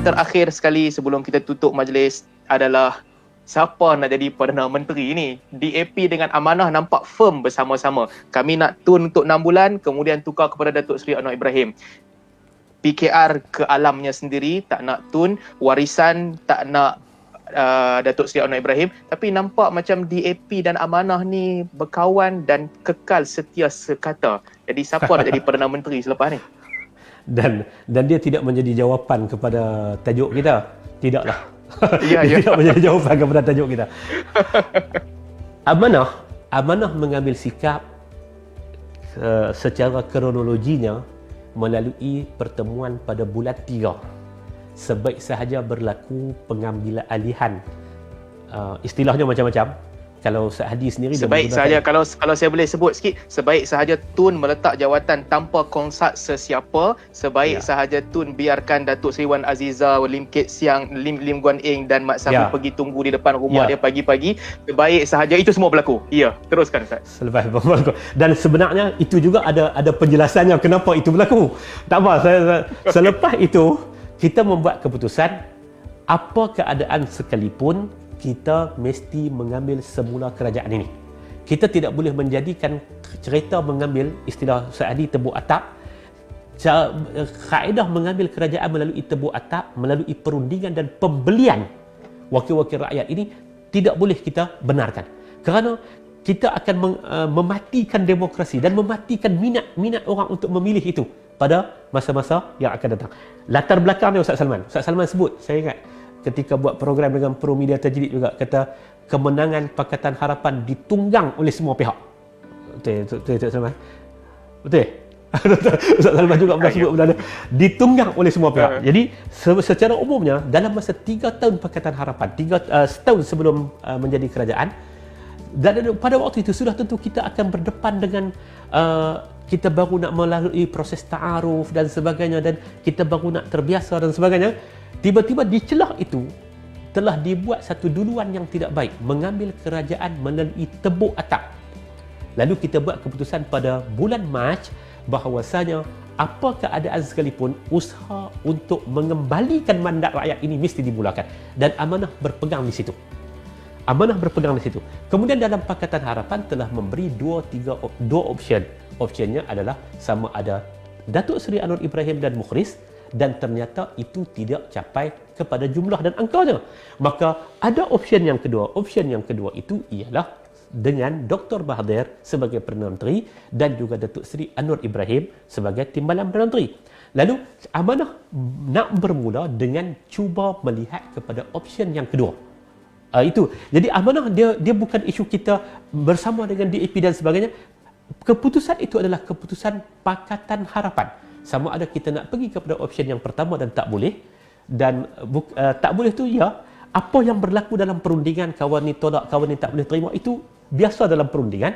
terakhir sekali sebelum kita tutup majlis adalah siapa nak jadi Perdana Menteri ni. DAP dengan Amanah nampak firm bersama-sama. Kami nak tun untuk 6 bulan, kemudian tukar kepada Datuk Seri Anwar Ibrahim. PKR ke alamnya sendiri, tak nak tun, warisan tak nak Datuk Seri Anwar Ibrahim, tapi nampak macam DAP dan Amanah ni berkawan dan kekal setia sekata. Jadi siapa nak jadi Perdana Menteri selepas ni? Dan dia tidak menjadi jawapan kepada tajuk kita. Tidaklah. Ya, Dia ya. tidak menjadi jawapan kepada tajuk kita. Amanah mengambil sikap secara kronologinya melalui pertemuan pada bulan 3. Sebaik sahaja berlaku pengambilan alihan. Istilahnya macam-macam. Kalau Saadi sendiri Sebaik sahaja, kalau saya boleh sebut sikit, sebaik sahaja Tun meletak jawatan tanpa konsult sesiapa, sebaik sahaja Tun biarkan Datuk Seri Wan Aziza, Lim Kit Siang, Lim Guan Eng dan Mat Safi pergi tunggu di depan rumah dia pagi-pagi, sebaik sahaja itu semua berlaku. Ya, teruskan Ustaz. Selepas berlaku. Dan sebenarnya itu juga ada penjelasannya kenapa itu berlaku. Tak apa, selepas itu kita membuat keputusan apa keadaan sekalipun kita mesti mengambil semula kerajaan ini. Kita tidak boleh menjadikan cerita mengambil, istilah Saadi, tebuk atap. Kaedah mengambil kerajaan melalui tebuk atap, melalui perundingan dan pembelian wakil-wakil rakyat ini tidak boleh kita benarkan. Kerana kita akan mematikan demokrasi dan mematikan minat orang untuk memilih itu pada masa-masa yang akan datang. Latar belakangnya Ustaz Salman sebut, saya ingat ketika buat program dengan Pro Media Tajrid juga, kata kemenangan Pakatan Harapan ditunggang oleh semua pihak. Betul Ustaz Salman? Betul? Ustaz Salman juga pernah sebut benda ditunggang oleh semua pihak. Jadi secara umumnya dalam masa 3 tahun Pakatan Harapan, setahun sebelum menjadi kerajaan, dan pada waktu itu sudah tentu kita akan berdepan dengan kita baru nak melalui proses ta'aruf dan sebagainya, dan kita baru nak terbiasa dan sebagainya. Tiba-tiba di celah itu telah dibuat satu duluan yang tidak baik, mengambil kerajaan melalui tebuk atap. Lalu kita buat keputusan pada bulan Mac bahawasanya apa keadaan sekalipun usaha untuk mengembalikan mandat rakyat ini mesti dimulakan, dan Amanah berpegang di situ. Kemudian dalam Pakatan Harapan telah memberi dua option. Optionnya adalah sama ada Datuk Seri Anwar Ibrahim dan Mukhris, dan ternyata itu tidak capai kepada jumlah dan angkanya. Maka ada option yang kedua. Option yang kedua itu ialah dengan Dr. Mahathir sebagai Perdana Menteri dan juga Datuk Seri Anwar Ibrahim sebagai Timbalan Perdana Menteri. Lalu Amanah nak bermula dengan cuba melihat kepada option yang kedua. Itu. Jadi Amanah dia bukan isu kita bersama dengan DAP dan sebagainya. Keputusan itu adalah keputusan Pakatan Harapan. Sama ada kita nak pergi kepada option yang pertama dan tak boleh, dan tak boleh tu apa yang berlaku dalam perundingan, kawan ni tolak, kawan ni tak boleh terima, itu biasa dalam perundingan.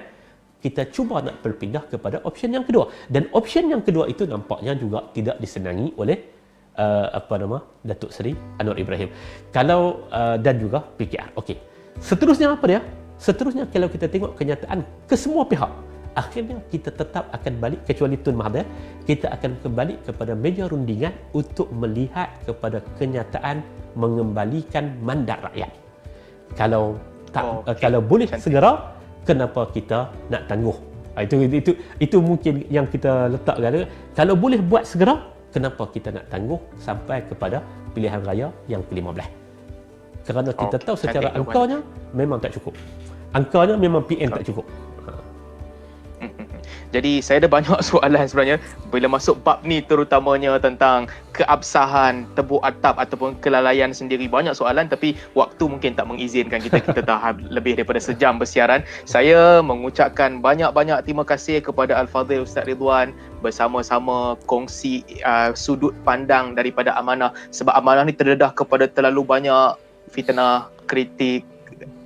Kita cuba nak berpindah kepada option yang kedua, dan option yang kedua itu nampaknya juga tidak disenangi oleh Datuk Seri Anwar Ibrahim dan juga PKR. Okey. Seterusnya apa dia? Seterusnya kalau kita tengok kenyataan kesemua pihak, akhirnya kita tetap akan balik, kecuali Tun Mahathir, kita akan kembali kepada meja rundingan untuk melihat kepada kenyataan mengembalikan mandat rakyat. Kalau boleh segera, kenapa kita nak tangguh? Itu mungkin yang kita letakkan. Kalau boleh buat segera, kenapa kita nak tangguh sampai kepada pilihan raya yang ke-15? Kerana kita tahu secara angkanya memang tak cukup. Angkanya memang PN tak cukup. Jadi saya ada banyak soalan sebenarnya bila masuk bab ni, terutamanya tentang keabsahan tebuk atap ataupun kelalaian sendiri. Banyak soalan tapi waktu mungkin tak mengizinkan kita tahap lebih daripada sejam bersiaran. Saya mengucapkan banyak-banyak terima kasih kepada Al-Fadhil Ustaz Ridwan, bersama-sama kongsi sudut pandang daripada Amanah, sebab Amanah ni terdedah kepada terlalu banyak fitnah, kritik,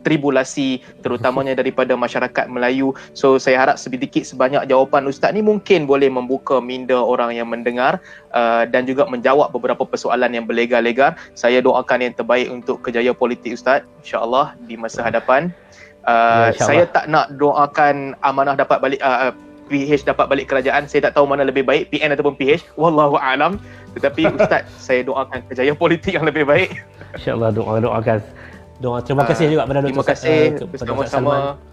tribulasi, terutamanya daripada masyarakat Melayu. So saya harap sedikit sebanyak jawapan Ustaz ni mungkin boleh membuka minda orang yang mendengar dan juga menjawab beberapa persoalan yang berlegar-legar. Saya doakan yang terbaik untuk kejayaan politik Ustaz, insya-Allah di masa hadapan. Saya tak nak doakan Amanah dapat balik PH dapat balik kerajaan. Saya tak tahu mana lebih baik, PN ataupun PH, wallahu alam. Tetapi Ustaz, saya doakan kejayaan politik yang lebih baik. InsyaAllah doakan. Terima kasih juga kepada Terima Dr. kasih kepada Ustaz bersama-sama. Salman.